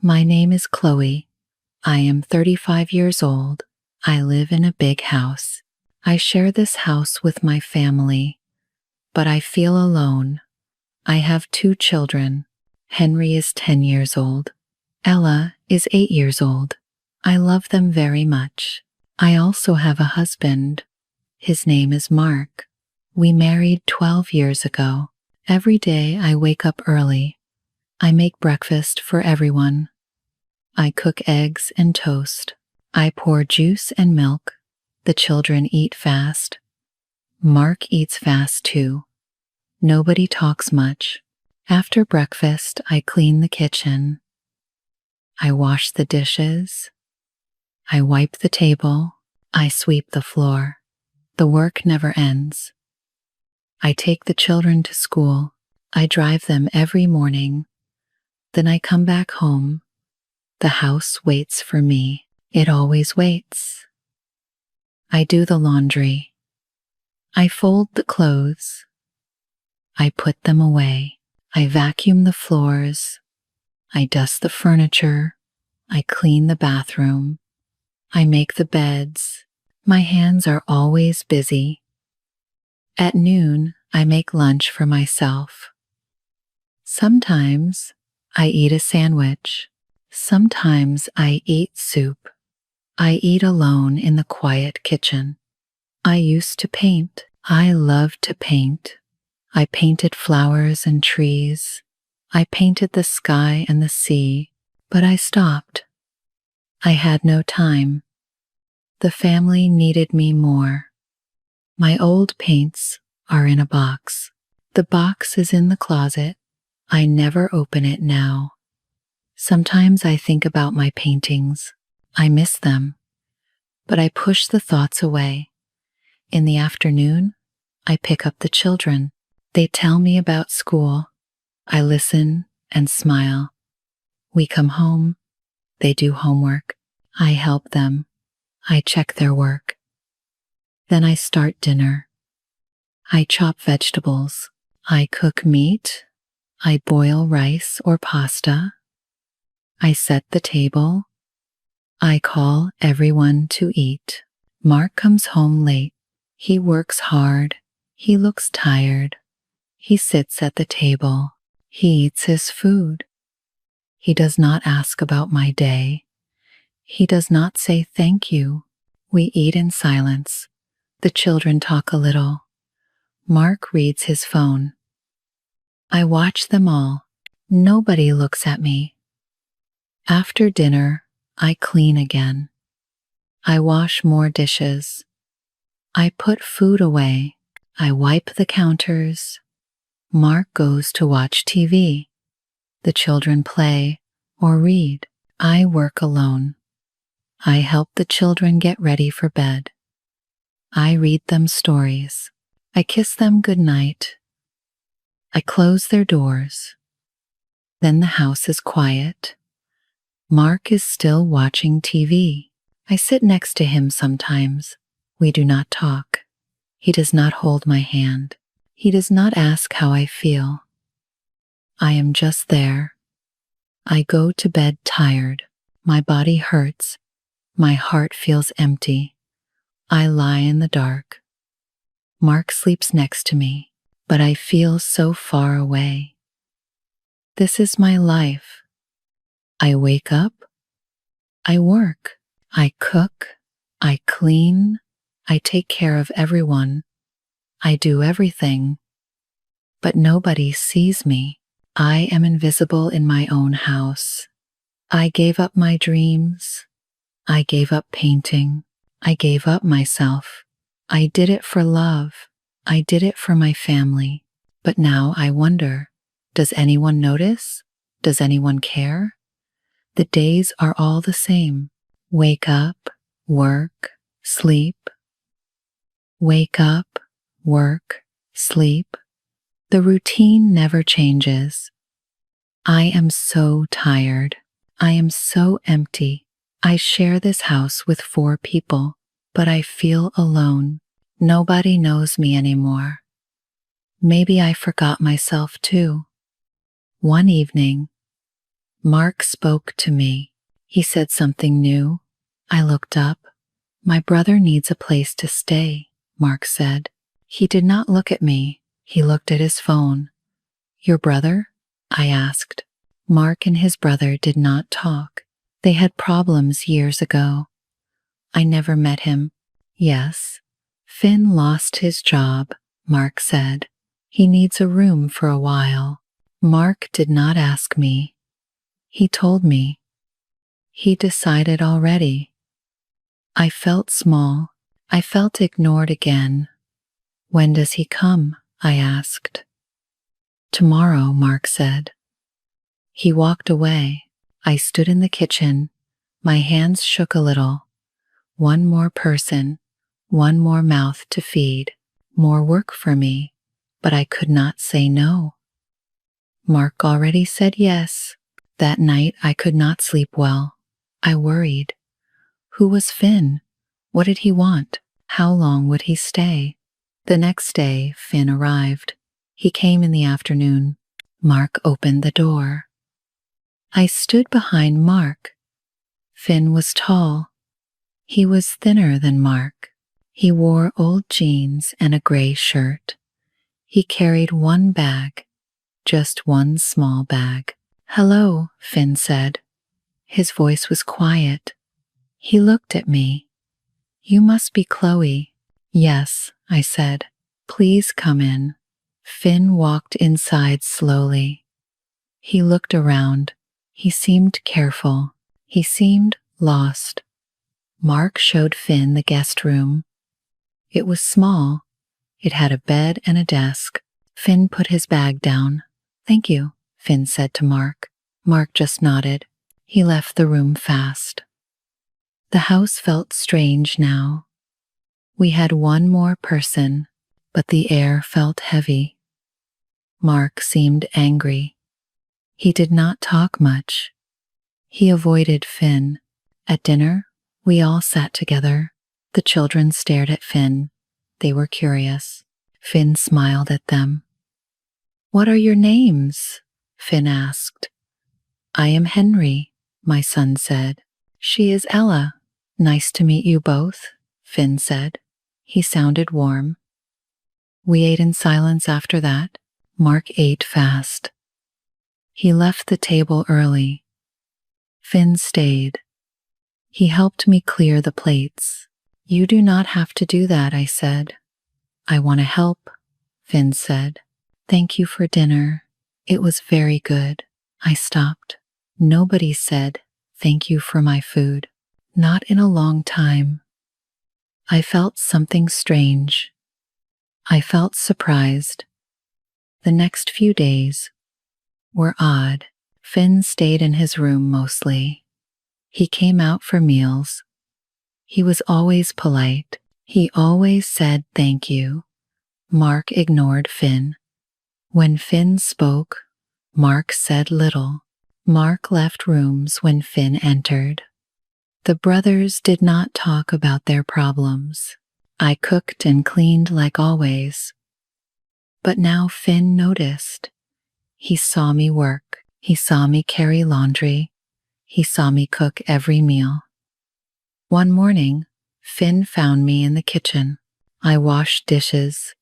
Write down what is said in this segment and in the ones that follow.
My name is Chloe. I am 35 years old. I live in a big house. I share this house with my family, but I feel alone. I have 2 children. Henry is 10 years old. Ella is 8 years old. I love them very much. I also have a husband. His name is Mark. We married 12 years ago. Every day I wake up early. I make breakfast for everyone. I cook eggs and toast. I pour juice and milk. The children eat fast. Mark eats fast too. Nobody talks much. After breakfast, I clean the kitchen. I wash the dishes. I wipe the table. I sweep the floor. The work never ends. I take the children to school. I drive them every morning. Then I come back home. The house waits for me. It always waits. I do the laundry. I fold the clothes. I put them away. I vacuum the floors. I dust the furniture. I clean the bathroom. I make the beds. My hands are always busy. At noon, I make lunch for myself. Sometimes I eat a sandwich. Sometimes I eat soup. I eat alone in the quiet kitchen. I used to paint. I loved to paint. I painted flowers and trees. I painted the sky and the sea, but I stopped. I had no time. The family needed me more. My old paints are in a box. The box is in the closet. I never open it now. Sometimes I think about my paintings. I miss them, but I push the thoughts away. In the afternoon, I pick up the children. They tell me about school. I listen and smile. We come home. They do homework. I help them. I check their work. Then I start dinner. I chop vegetables. I cook meat. I boil rice or pasta. I set the table. I call everyone to eat. Mark comes home late. He works hard. He looks tired. He sits at the table. He eats his food. He does not ask about my day. He does not say thank you. We eat in silence. The children talk a little. Mark reads his phone. I watch them all. Nobody looks at me. After dinner, I clean again. I wash more dishes. I put food away. I wipe the counters. Mark goes to watch TV. The children play or read. I work alone. I help the children get ready for bed. I read them stories. I kiss them goodnight. I close their doors. Then the house is quiet. Mark is still watching TV. I sit next to him sometimes. We do not talk. He does not hold my hand. He does not ask how I feel. I am just there. I go to bed tired. My body hurts. My heart feels empty. I lie in the dark. Mark sleeps next to me, but I feel so far away. This is my life. I wake up. I work. I cook. I clean. I take care of everyone. I do everything. But nobody sees me. I am invisible in my own house. I gave up my dreams. I gave up painting. I gave up myself. I did it for love. I did it for my family. But now I wonder, does anyone notice? Does anyone care? The days are all the same. Wake up, work, sleep. Wake up, work, sleep. The routine never changes. I am so tired. I am so empty. I share this house with 4 people, but I feel alone. Nobody knows me anymore. Maybe I forgot myself too. One evening, Mark spoke to me. He said something new. I looked up. My brother needs a place to stay, Mark said. He did not look at me. He looked at his phone. Your brother? I asked. Mark and his brother did not talk. They had problems years ago. I never met him. Yes. Finn lost his job, Mark said. He needs a room for a while. Mark did not ask me. He told me. He decided already. I felt small. I felt ignored again. When does he come? I asked. Tomorrow, Mark said. He walked away. I stood in the kitchen. My hands shook a little. One more person, one more mouth to feed, more work for me, but I could not say no. Mark already said yes. That night I could not sleep well. I worried. Who was Finn? What did he want? How long would he stay? The next day, Finn arrived. He came in the afternoon. Mark opened the door. I stood behind Mark. Finn was tall. He was thinner than Mark. He wore old jeans and a gray shirt. He carried one bag, just one small bag. Hello, Finn said. His voice was quiet. He looked at me. You must be Chloe. Yes, I said. Please come in. Finn walked inside slowly. He looked around. He seemed careful. He seemed lost. Mark showed Finn the guest room. It was small. It had a bed and a desk. Finn put his bag down. Thank you, Finn said to Mark. Mark just nodded. He left the room fast. The house felt strange now. We had one more person, but the air felt heavy. Mark seemed angry. He did not talk much. He avoided Finn. At dinner, we all sat together. The children stared at Finn. They were curious. Finn smiled at them. What are your names? Finn asked. I am Henry, my son said. She is Ella. Nice to meet you both, Finn said. He sounded warm. We ate in silence after that. Mark ate fast. He left the table early. Finn stayed. He helped me clear the plates. You do not have to do that, I said. I want to help, Finn said. Thank you for dinner. It was very good. I stopped. Nobody said, thank you for my food. Not in a long time. I felt something strange. I felt surprised. The next few days were odd. Finn stayed in his room mostly. He came out for meals. He was always polite. He always said thank you. Mark ignored Finn. When Finn spoke, Mark said little. Mark left rooms when Finn entered. The brothers did not talk about their problems. I cooked and cleaned like always. But now Finn noticed. He saw me work. He saw me carry laundry. He saw me cook every meal. One morning, Finn found me in the kitchen. I washed dishes.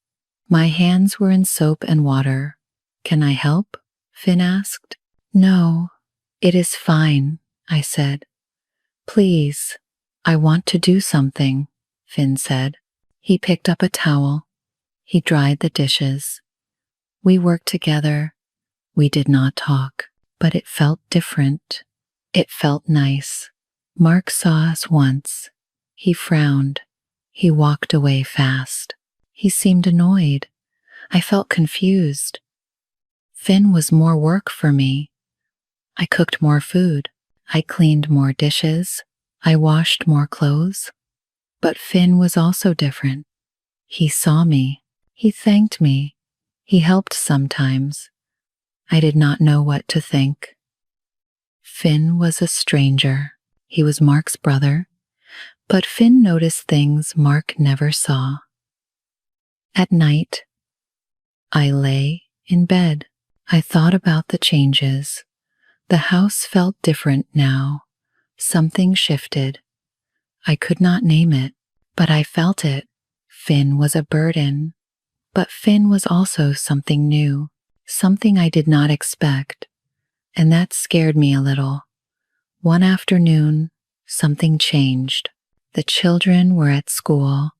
My hands were in soap and water. Can I help? Finn asked. No, it is fine, I said. Please, I want to do something, Finn said. He picked up a towel. He dried the dishes. We worked together. We did not talk, but it felt different. It felt nice. Mark saw us once. He frowned. He walked away fast. He seemed annoyed. I felt confused. Finn was more work for me. I cooked more food. I cleaned more dishes. I washed more clothes. But Finn was also different. He saw me. He thanked me. He helped sometimes. I did not know what to think. Finn was a stranger. He was Mark's brother, but Finn noticed things Mark never saw. At night, I lay in bed. I thought about the changes. The house felt different now. Something shifted. I could not name it, but I felt it. Finn was a burden, but Finn was also something new, something I did not expect, and that scared me a little. One afternoon, something changed. The children were at school.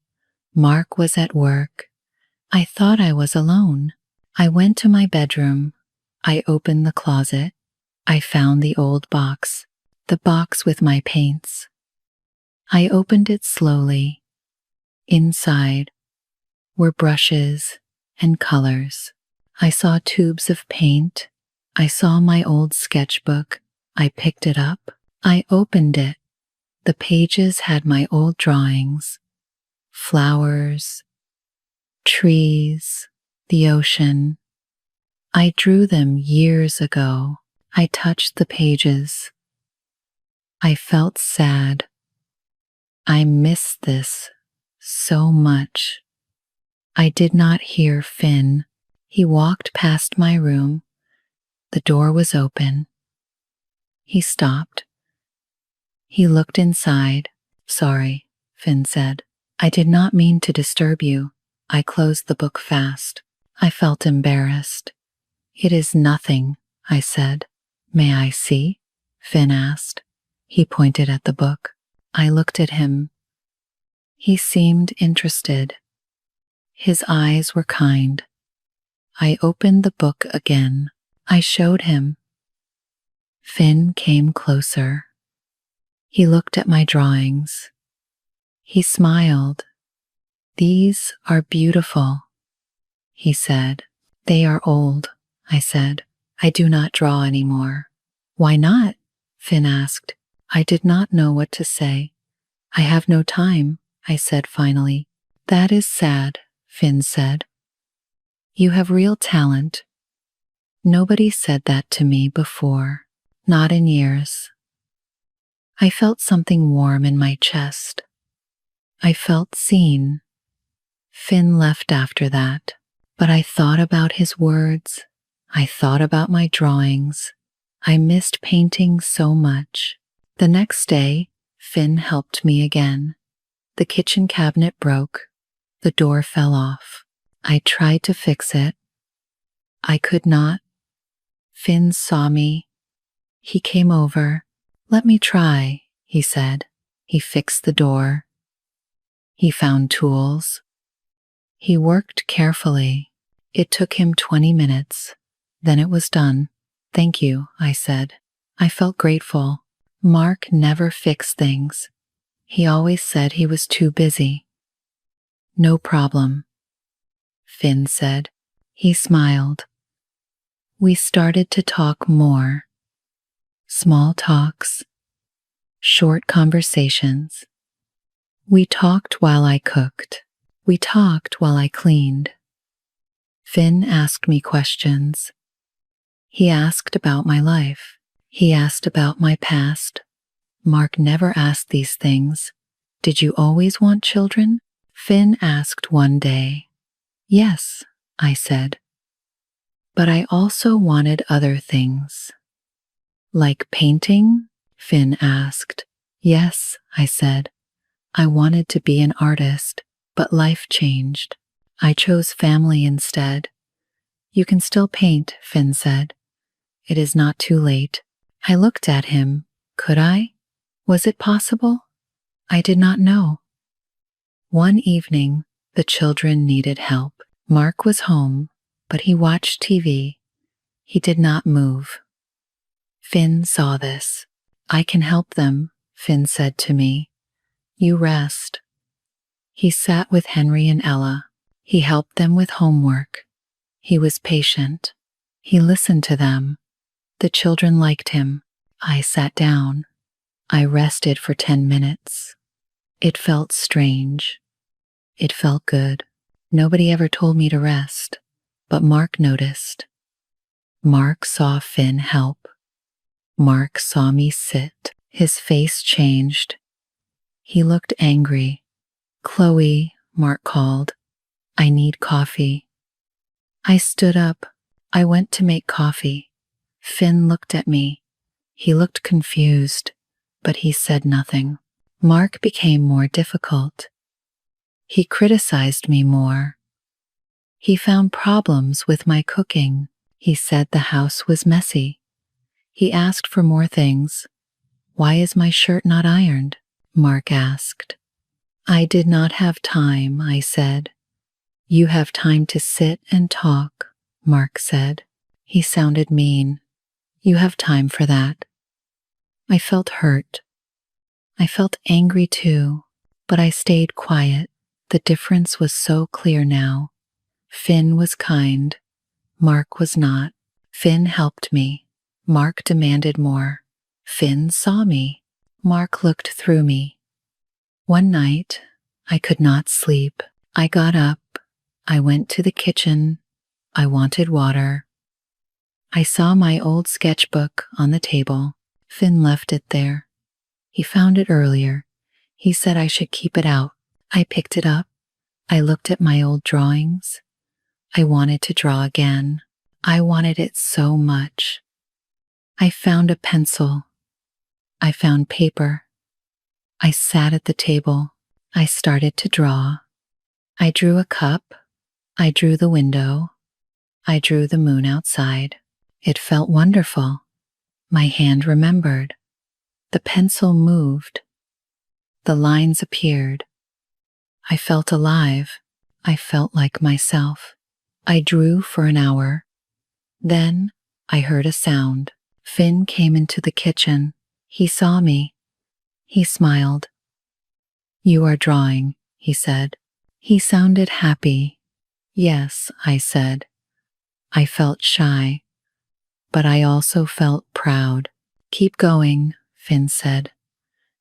Mark was at work. I thought I was alone. I went to my bedroom. I opened the closet. I found the old box, the box with my paints. I opened it slowly. Inside were brushes and colors. I saw tubes of paint. I saw my old sketchbook. I picked it up. I opened it. The pages had my old drawings. Flowers, trees, the ocean. I drew them years ago. I touched the pages. I felt sad. I missed this so much. I did not hear Finn. He walked past my room. The door was open. He stopped. He looked inside. Sorry, Finn said. I did not mean to disturb you. I closed the book fast. I felt embarrassed. It is nothing, I said. May I see? Finn asked. He pointed at the book. I looked at him. He seemed interested. His eyes were kind. I opened the book again. I showed him. Finn came closer. He looked at my drawings. He smiled. These are beautiful, he said. They are old, I said. I do not draw anymore. Why not? Finn asked. I did not know what to say. I have no time, I said finally. That is sad, Finn said. You have real talent. Nobody said that to me before, not in years. I felt something warm in my chest. I felt seen. Finn left after that, but I thought about his words. I thought about my drawings. I missed painting so much. The next day, Finn helped me again. The kitchen cabinet broke. The door fell off. I tried to fix it. I could not. Finn saw me. He came over. Let me try, he said. He fixed the door. He found tools. He worked carefully. It took him 20 minutes. Then it was done. Thank you, I said. I felt grateful. Mark never fixed things. He always said he was too busy. No problem, Finn said. He smiled. We started to talk more. Small talks, short conversations. We talked while I cooked. We talked while I cleaned. Finn asked me questions. He asked about my life. He asked about my past. Mark never asked these things. Did you always want children? Finn asked one day. Yes, I said. But I also wanted other things. Like painting? Finn asked. Yes, I said. I wanted to be an artist, but life changed. I chose family instead. You can still paint, Finn said. It is not too late. I looked at him. Could I? Was it possible? I did not know. One evening, the children needed help. Mark was home, but he watched TV. He did not move. Finn saw this. I can help them, Finn said to me. You rest. He sat with Henry and Ella. He helped them with homework. He was patient. He listened to them. The children liked him. I sat down. I rested for 10 minutes. It felt strange. It felt good. Nobody ever told me to rest, but Mark noticed. Mark saw Finn help. Mark saw me sit. His face changed. He looked angry. Chloe, Mark called. I need coffee. I stood up. I went to make coffee. Finn looked at me. He looked confused, but he said nothing. Mark became more difficult. He criticized me more. He found problems with my cooking. He said the house was messy. He asked for more things. "Why is my shirt not ironed?" Mark asked. "I did not have time," I said. "You have time to sit and talk," Mark said. He sounded mean. "You have time for that." I felt hurt. I felt angry too, but I stayed quiet. The difference was so clear now. Finn was kind. Mark was not. Finn helped me. Mark demanded more. Finn saw me. Mark looked through me. One night, I could not sleep. I got up. I went to the kitchen. I wanted water. I saw my old sketchbook on the table. Finn left it there. He found it earlier. He said I should keep it out. I picked it up. I looked at my old drawings. I wanted to draw again. I wanted it so much. I found a pencil. I found paper. I sat at the table. I started to draw. I drew a cup. I drew the window. I drew the moon outside. It felt wonderful. My hand remembered. The pencil moved. The lines appeared. I felt alive. I felt like myself. I drew for an hour. Then I heard a sound. Finn came into the kitchen. He saw me. He smiled. "You are drawing," he said. He sounded happy. "Yes," I said. I felt shy, but I also felt proud. "Keep going," Finn said.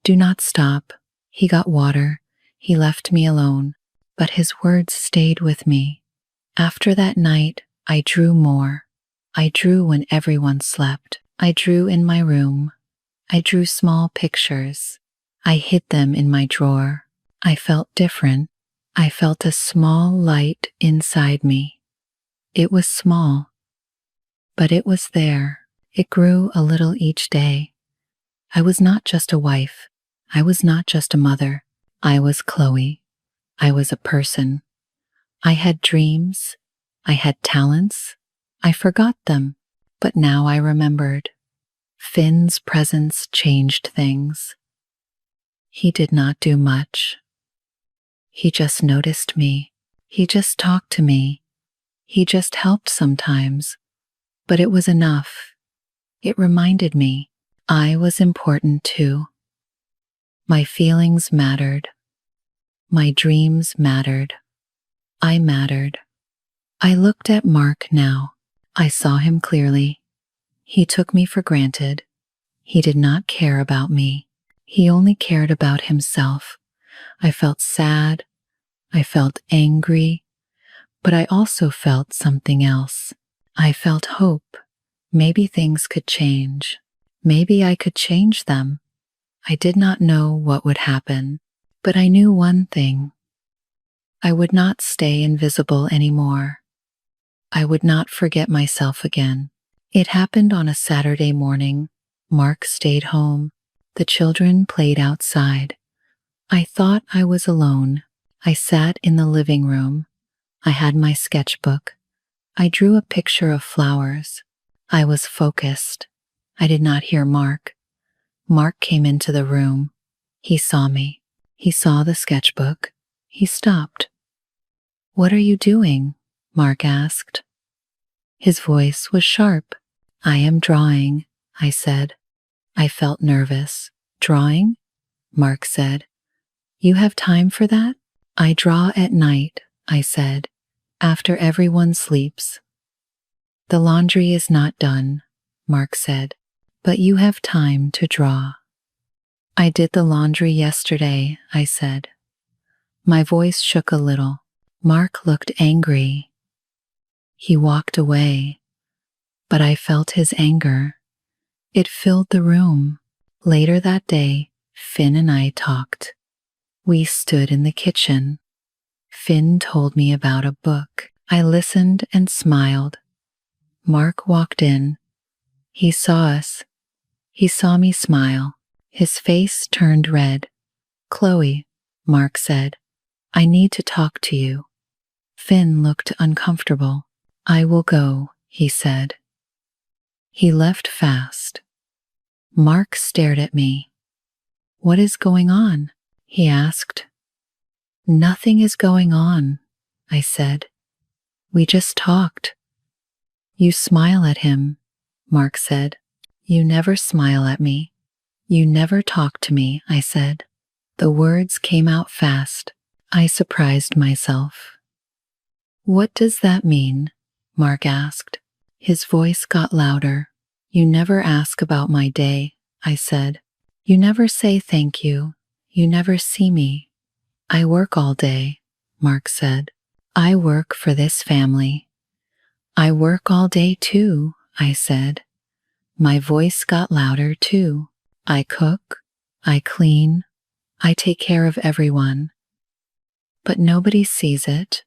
"Do not stop." He got water. He left me alone, but his words stayed with me. After that night, I drew more. I drew when everyone slept. I drew in my room. I drew small pictures. I hid them in my drawer. I felt different. I felt a small light inside me. It was small, but it was there. It grew a little each day. I was not just a wife. I was not just a mother. I was Chloe. I was a person. I had dreams. I had talents. I forgot them, but now I remembered. Finn's presence changed things. He did not do much. He just noticed me. He just talked to me. He just helped sometimes. But it was enough. It reminded me I was important too. My feelings mattered. My dreams mattered. I mattered. I looked at Mark now. I saw him clearly. He took me for granted. He did not care about me. He only cared about himself. I felt sad. I felt angry. But I also felt something else. I felt hope. Maybe things could change. Maybe I could change them. I did not know what would happen, but I knew one thing. I would not stay invisible anymore. I would not forget myself again. It happened on a Saturday morning. Mark stayed home. The children played outside. I thought I was alone. I sat in the living room. I had my sketchbook. I drew a picture of flowers. I was focused. I did not hear Mark. Mark came into the room. He saw me. He saw the sketchbook. He stopped. "What are you doing?" Mark asked. His voice was sharp. "I am drawing," I said. I felt nervous. "Drawing?" Mark said. "You have time for that?" "I draw at night," I said, "after everyone sleeps." "The laundry is not done," Mark said, "but you have time to draw." "I did the laundry yesterday," I said. My voice shook a little. Mark looked angry. He walked away, but I felt his anger. It filled the room. Later that day, Finn and I talked. We stood in the kitchen. Finn told me about a book. I listened and smiled. Mark walked in. He saw us. He saw me smile. His face turned red. "Chloe," Mark said, "I need to talk to you." Finn looked uncomfortable. "I will go," he said. He left fast. Mark stared at me. "What is going on?" he asked. "Nothing is going on," I said. "We just talked." "You smile at him," Mark said. "You never smile at me." "You never talk to me," I said. The words came out fast. I surprised myself. "What does that mean?" Mark asked. His voice got louder. "You never ask about my day," I said. "You never say thank you. You never see me." "I work all day," Mark said. "I work for this family." "I work all day too," I said. My voice got louder too. "I cook, I clean, I take care of everyone." "But nobody sees it.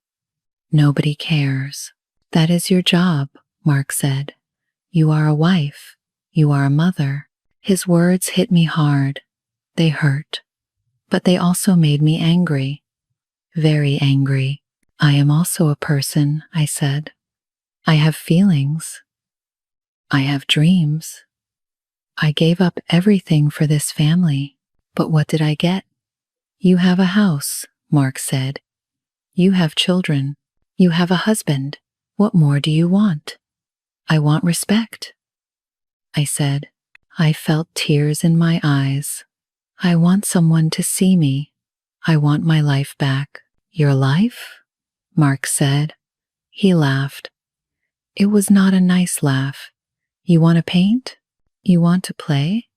Nobody cares." "That is your job," Mark said. "You are a wife. You are a mother." His words hit me hard. They hurt. But they also made me angry. Very angry. "I am also a person," I said. "I have feelings. I have dreams. I gave up everything for this family. But what did I get?" "You have a house," Mark said. "You have children. You have a husband. What more do you want?" "I want respect," I said. I felt tears in my eyes. "I want someone to see me. I want my life back." "Your life?" Mark said. He laughed. It was not a nice laugh. "You want to paint? You want to play?"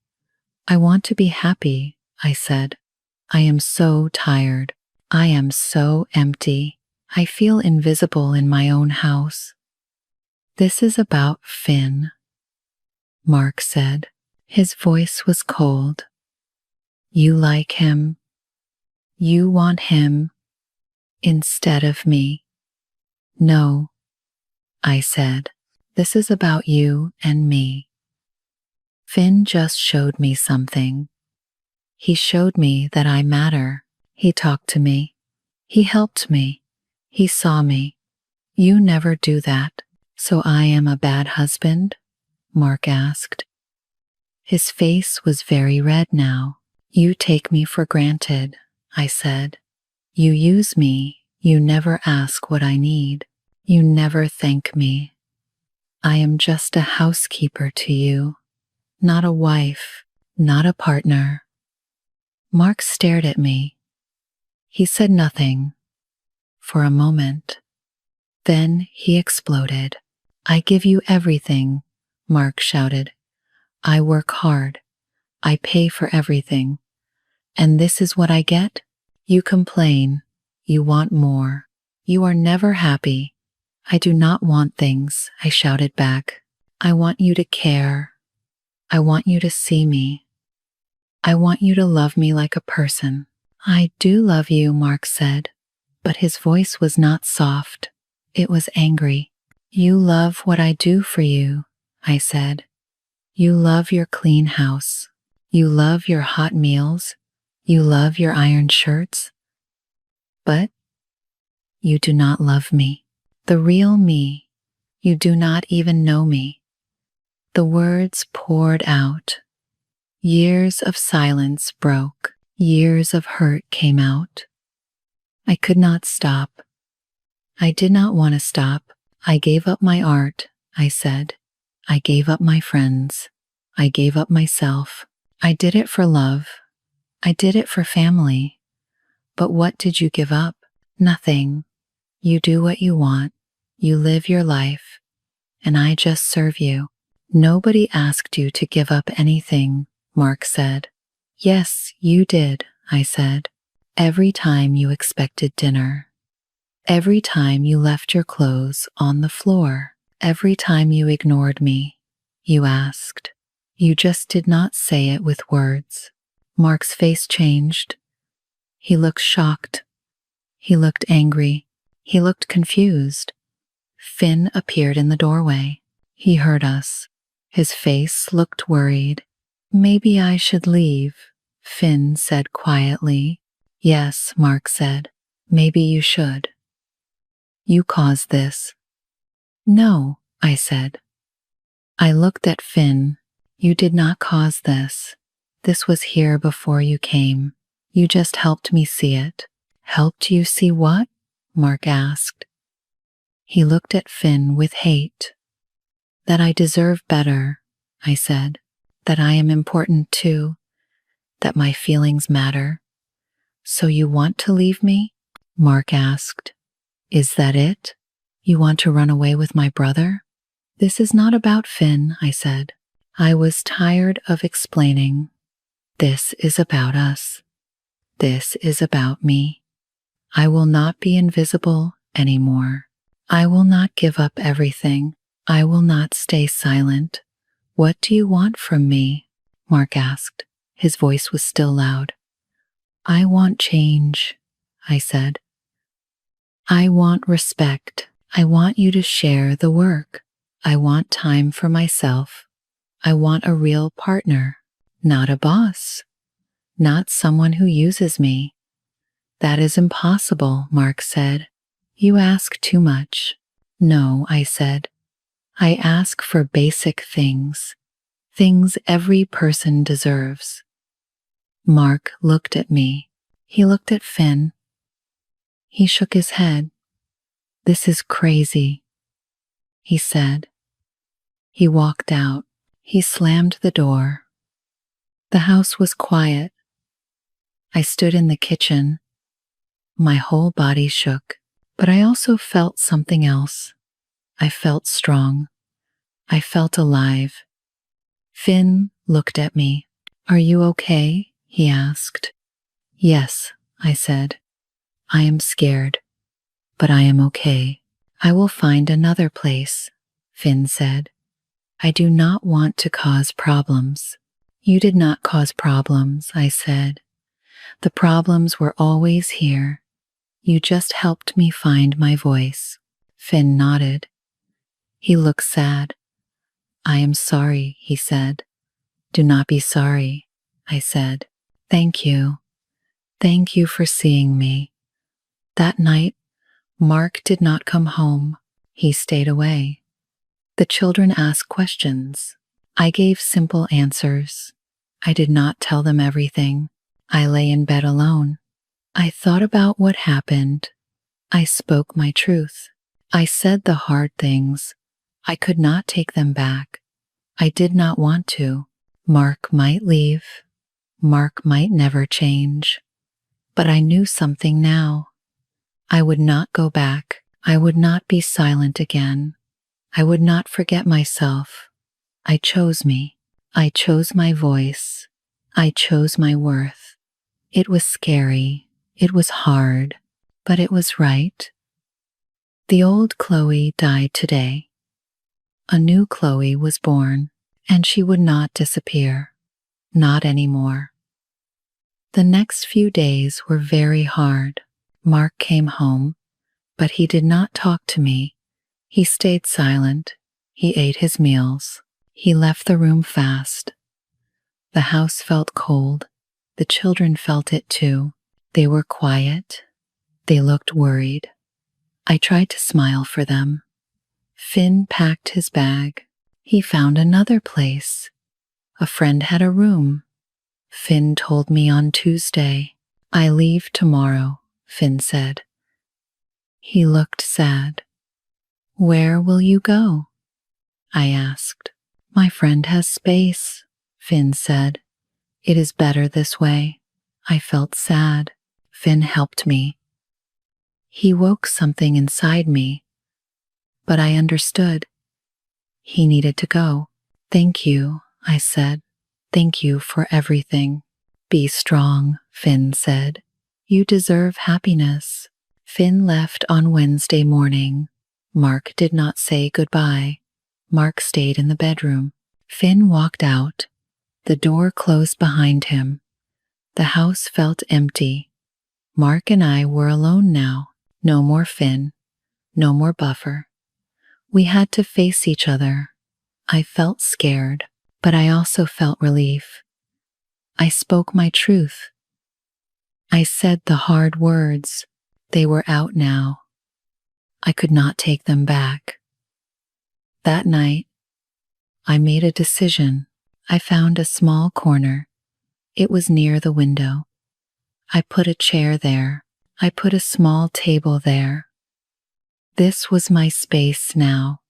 "I want to be happy," I said. "I am so tired. I am so empty. I feel invisible in my own house." "This is about Finn," Mark said. His voice was cold. "You like him. You want him instead of me." "No," I said. "This is about you and me." Finn just showed me something. He showed me that I matter. He talked to me. He helped me. He saw me. "You never do that. So I am a bad husband?" Mark asked. His face was very red now. "You take me for granted," I said. "You use me. You never ask what I need. You never thank me. I am just a housekeeper to you, not a wife, not a partner." Mark stared at me. He said nothing for a moment. Then he exploded. "I give you everything," Mark shouted. "I work hard. I pay for everything. And this is what I get? You complain. You want more. You are never happy." "I do not want things," I shouted back. "I want you to care. I want you to see me. I want you to love me like a person." "I do love you," Mark said, but his voice was not soft. It was angry. "You love what I do for you," I said. "You love your clean house. You love your hot meals. You love your iron shirts. But you do not love me. The real me. You do not even know me." The words poured out. Years of silence broke. Years of hurt came out. I could not stop. I did not want to stop. "I gave up my art," I said. "I gave up my friends. I gave up myself. I did it for love. I did it for family. But what did you give up? Nothing. You do what you want. You live your life. And I just serve you." "Nobody asked you to give up anything," Mark said. "Yes, you did," I said. "Every time you expected dinner. Every time you left your clothes on the floor. Every time you ignored me. You asked. You just did not say it with words." Mark's face changed. He looked shocked. He looked angry. He looked confused. Finn appeared in the doorway. He heard us. His face looked worried. Maybe I should leave, Finn said quietly. Yes, Mark said. Maybe you should. You caused this. No, I said. I looked at Finn. You did not cause this. This was here before you came. You just helped me see it. Helped you see what? Mark asked. He looked at Finn with hate. That I deserve better, I said. That I am important too. That my feelings matter. So you want to leave me? Mark asked. Is that it? You want to run away with my brother? This is not about Finn, I said. I was tired of explaining. This is about us. This is about me. I will not be invisible anymore. I will not give up everything. I will not stay silent. What do you want from me? Mark asked. His voice was still loud. I want change, I said. I want respect. I want you to share the work. I want time for myself. I want a real partner, not a boss, not someone who uses me. That is impossible, Mark said. You ask too much. No, I said. I ask for basic things, things every person deserves. Mark looked at me. He looked at Finn. He shook his head. This is crazy, he said. He walked out. He slammed the door. The house was quiet. I stood in the kitchen. My whole body shook, but I also felt something else. I felt strong. I felt alive. Finn looked at me. Are you okay? He asked. Yes, I said. I am scared, but I am okay. I will find another place, Finn said. I do not want to cause problems. You did not cause problems, I said. The problems were always here. You just helped me find my voice. Finn nodded. He looked sad. I am sorry, he said. Do not be sorry, I said. Thank you. Thank you for seeing me. That night, Mark did not come home. He stayed away. The children asked questions. I gave simple answers. I did not tell them everything. I lay in bed alone. I thought about what happened. I spoke my truth. I said the hard things. I could not take them back. I did not want to. Mark might leave. Mark might never change. But I knew something now. I would not go back. I would not be silent again. I would not forget myself. I chose me. I chose my voice. I chose my worth. It was scary. It was hard, but it was right. The old Chloe died today. A new Chloe was born, and she would not disappear. Not anymore. The next few days were very hard. Mark came home, but he did not talk to me. He stayed silent. He ate his meals. He left the room fast. The house felt cold. The children felt it too. They were quiet. They looked worried. I tried to smile for them. Finn packed his bag. He found another place. A friend had a room. Finn told me on Tuesday. I leave tomorrow, Finn said. He looked sad. Where will you go? I asked. My friend has space, Finn said. It is better this way. I felt sad. Finn helped me. He woke something inside me, but I understood. He needed to go. Thank you, I said. Thank you for everything. Be strong, Finn said. You deserve happiness. Finn left on Wednesday morning. Mark did not say goodbye. Mark stayed in the bedroom. Finn walked out. The door closed behind him. The house felt empty. Mark and I were alone now. No more Finn. No more buffer. We had to face each other. I felt scared. but I also felt relief. I spoke my truth. I said the hard words. They were out now. I could not take them back. That night, I made a decision. I found a small corner. It was near the window. I put a chair there. I put a small table there. This was my space now.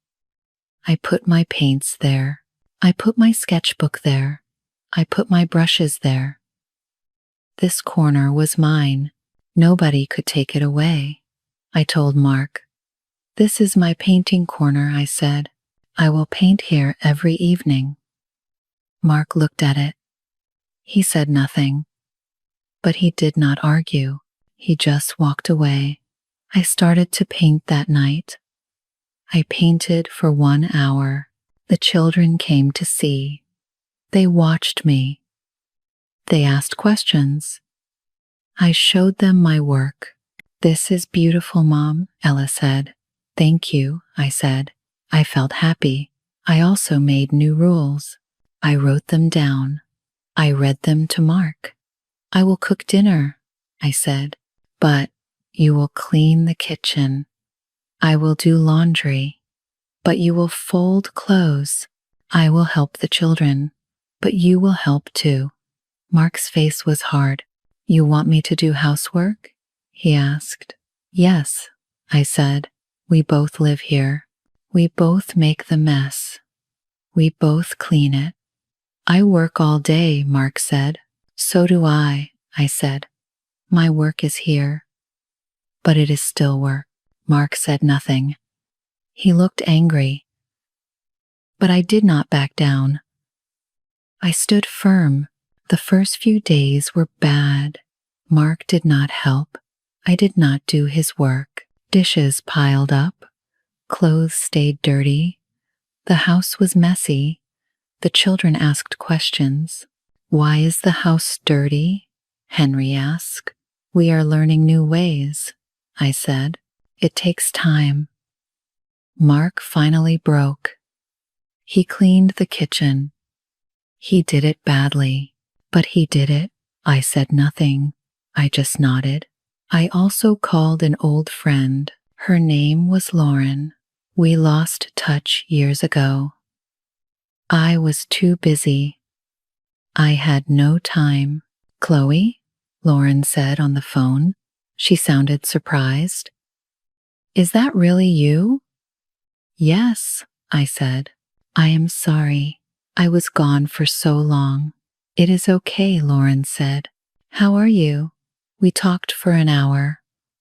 I put my paints there. I put my sketchbook there. I put my brushes there. This corner was mine. Nobody could take it away. I told Mark. This is my painting corner, I said. I will paint here every evening. Mark looked at it. He said nothing. But he did not argue. He just walked away. I started to paint that night. I painted for 1 hour. The children came to see. They watched me. They asked questions. I showed them my work. This is beautiful, Mom, Ella said. Thank you, I said. I felt happy. I also made new rules. I wrote them down. I read them to Mark. I will cook dinner, I said, but you will clean the kitchen. I will do laundry, but you will fold clothes. I will help the children, but you will help too. Mark's face was hard. You want me to do housework? He asked. Yes, I said. We both live here. We both make the mess. We both clean it. I work all day, Mark said. So do I said. My work is here. But it is still work. Mark said nothing. He looked angry. But I did not back down. I stood firm. The first few days were bad. Mark did not help. I did not do his work. Dishes piled up. Clothes stayed dirty. The house was messy. The children asked questions. Why is the house dirty? Henry asked. We are learning new ways, I said. It takes time. Mark finally broke. He cleaned the kitchen. He did it badly, but he did it. I said nothing. I just nodded. I also called an old friend. Her name was Lauren. We lost touch years ago. I was too busy. I had no time. Chloe? Lauren said on the phone. She sounded surprised. Is that really you? Yes, I said. I am sorry. I was gone for so long. It is okay, Lauren said. How are you? We talked for an hour.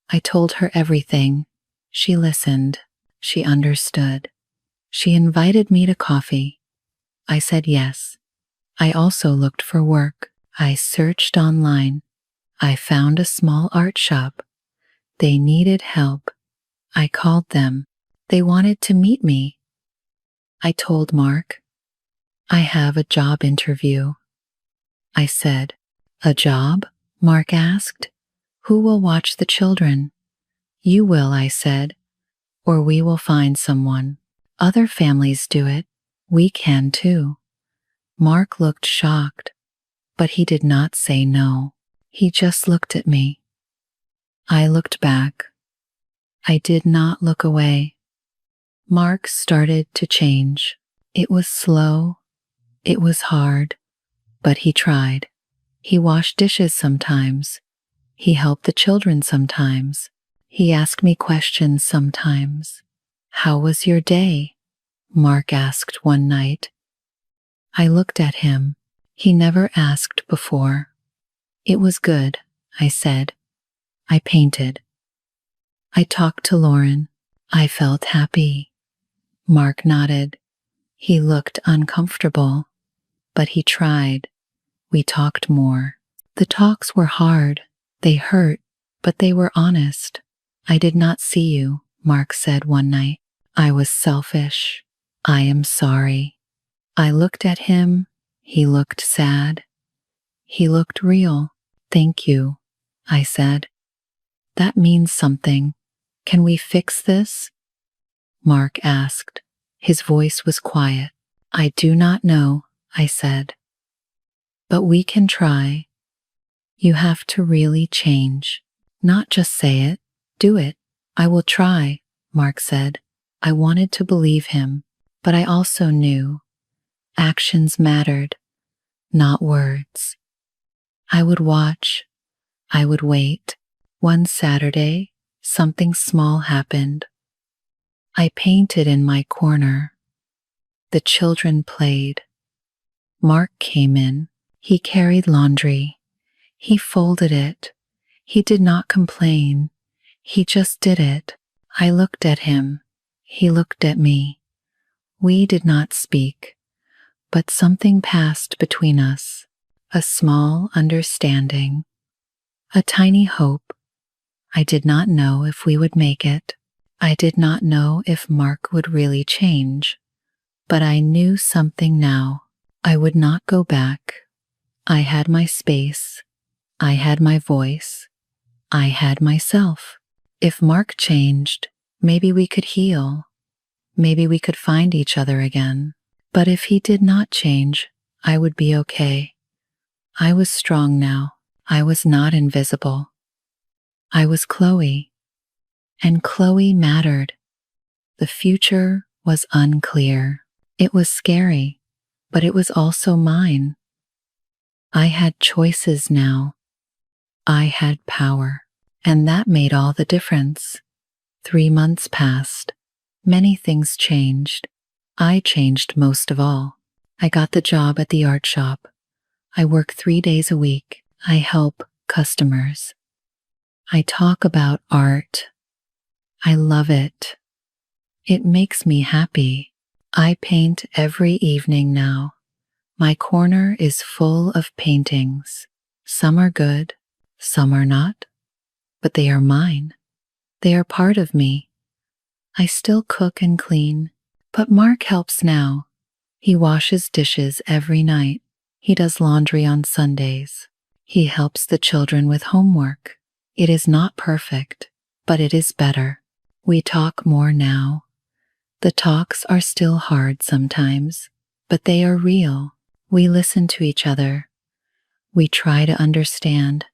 I told her everything. She listened. She understood. She invited me to coffee. I said yes. I also looked for work. I searched online. I found a small art shop. They needed help. I called them. They wanted to meet me. I told Mark. I have a job interview. I said, a job? Mark asked. Who will watch the children? You will, I said. Or we will find someone. Other families do it. We can too. Mark looked shocked, but he did not say no. He just looked at me. I looked back. I did not look away. Mark started to change. It was slow. It was hard, but he tried. He washed dishes sometimes. He helped the children sometimes. He asked me questions sometimes. How was your day? Mark asked one night. I looked at him. He never asked before. It was good, I said. I painted. I talked to Lauren. I felt happy. Mark nodded. He looked uncomfortable, but he tried. We talked more. The talks were hard. They hurt, but they were honest. I did not see you, Mark said one night. I was selfish. I am sorry. I looked at him. He looked sad. He looked real. Thank you, I said. That means something. Can we fix this? Mark asked. His voice was quiet. I do not know, I said. But we can try. You have to really change. Not just say it, do it. I will try, Mark said. I wanted to believe him, but I also knew actions mattered, not words. I would watch. I would wait. One Saturday, something small happened. I painted in my corner. The children played. Mark came in. He carried laundry. He folded it. He did not complain. He just did it. I looked at him. He looked at me. We did not speak, but something passed between us. A small understanding. A tiny hope. I did not know if we would make it. I did not know if Mark would really change. But I knew something now. I would not go back. I had my space. I had my voice. I had myself. If Mark changed, maybe we could heal. Maybe we could find each other again. But if he did not change, I would be okay. I was strong now. I was not invisible. I was Chloe. And Chloe mattered. The future was unclear. It was scary, but it was also mine. I had choices now. I had power, and that made all the difference. 3 months passed. Many things changed. I changed most of all. I got the job at the art shop. I work 3 days a week. I help customers. I talk about art. I love it. It makes me happy. I paint every evening now. My corner is full of paintings. Some are good, some are not, but they are mine. They are part of me. I still cook and clean, but Mark helps now. He washes dishes every night. He does laundry on Sundays. He helps the children with homework. It is not perfect, but it is better. We talk more now. The talks are still hard sometimes, but they are real. We listen to each other. We try to understand.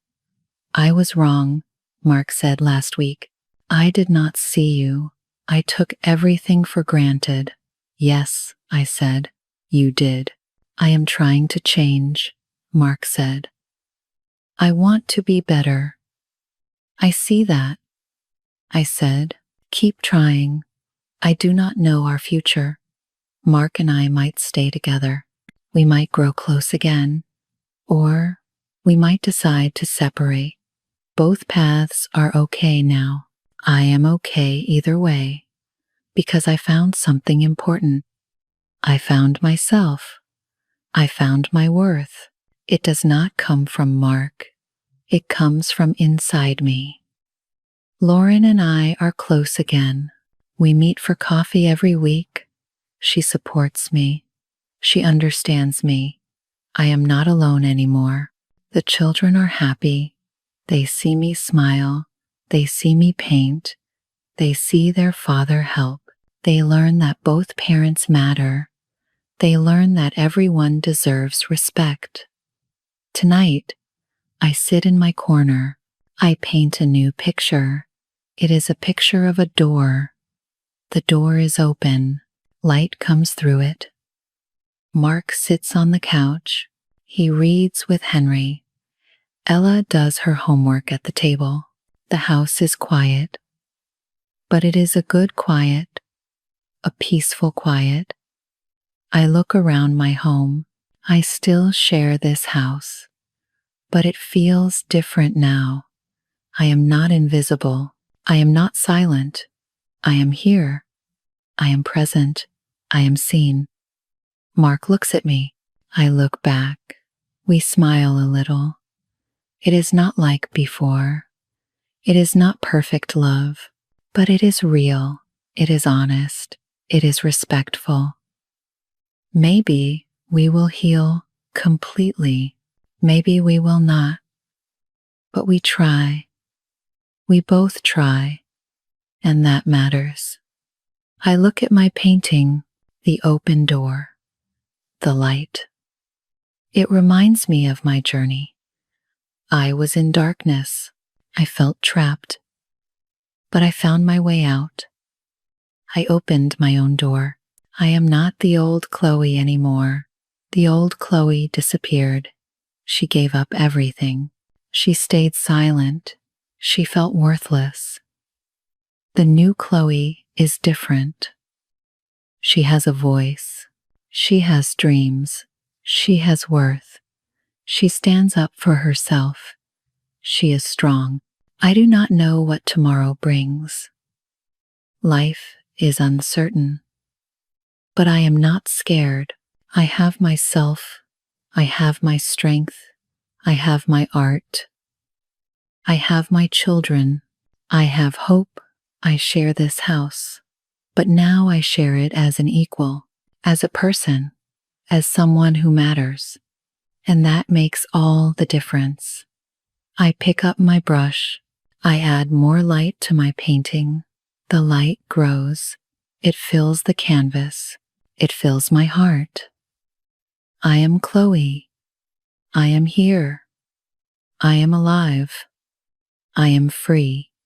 I was wrong, Mark said last week. I did not see you. I took everything for granted. Yes, I said. You did. I am trying to change, Mark said. I want to be better. I see that. I said, keep trying. I do not know our future. Mark and I might stay together. We might grow close again. Or we might decide to separate. Both paths are okay now. I am okay either way. Because I found something important. I found myself. I found my worth. It does not come from Mark. It comes from inside me. Lauren and I are close again. We meet for coffee every week. She supports me. She understands me. I am not alone anymore. The children are happy. They see me smile. They see me paint. They see their father help. They learn that both parents matter. They learn that everyone deserves respect. Tonight, I sit in my corner. I paint a new picture. It is a picture of a door. The door is open. Light comes through it. Mark sits on the couch. He reads with Henry. Ella does her homework at the table. The house is quiet. But it is a good quiet, a peaceful quiet. I look around my home. I still share this house. But it feels different now. I am not invisible. I am not silent. I am here. I am present. I am seen. Mark looks at me. I look back. We smile a little. It is not like before. It is not perfect love, but it is real. It is honest. It is respectful. Maybe we will heal completely. Maybe we will not. But we try. We both try, and that matters. I look at my painting, the open door, the light. It reminds me of my journey. I was in darkness. I felt trapped. But I found my way out. I opened my own door. I am not the old Chloe anymore. The old Chloe disappeared. She gave up everything. She stayed silent. She felt worthless. The new Chloe is different. She has a voice. She has dreams. She has worth. She stands up for herself. She is strong. I do not know what tomorrow brings. Life is uncertain. But I am not scared. I have myself. I have my strength. I have my art. I have my children. I have hope. I share this house. But now I share it as an equal, as a person, as someone who matters. And that makes all the difference. I pick up my brush. I add more light to my painting. The light grows. It fills the canvas. It fills my heart. I am Chloe. I am here. I am alive. I am free.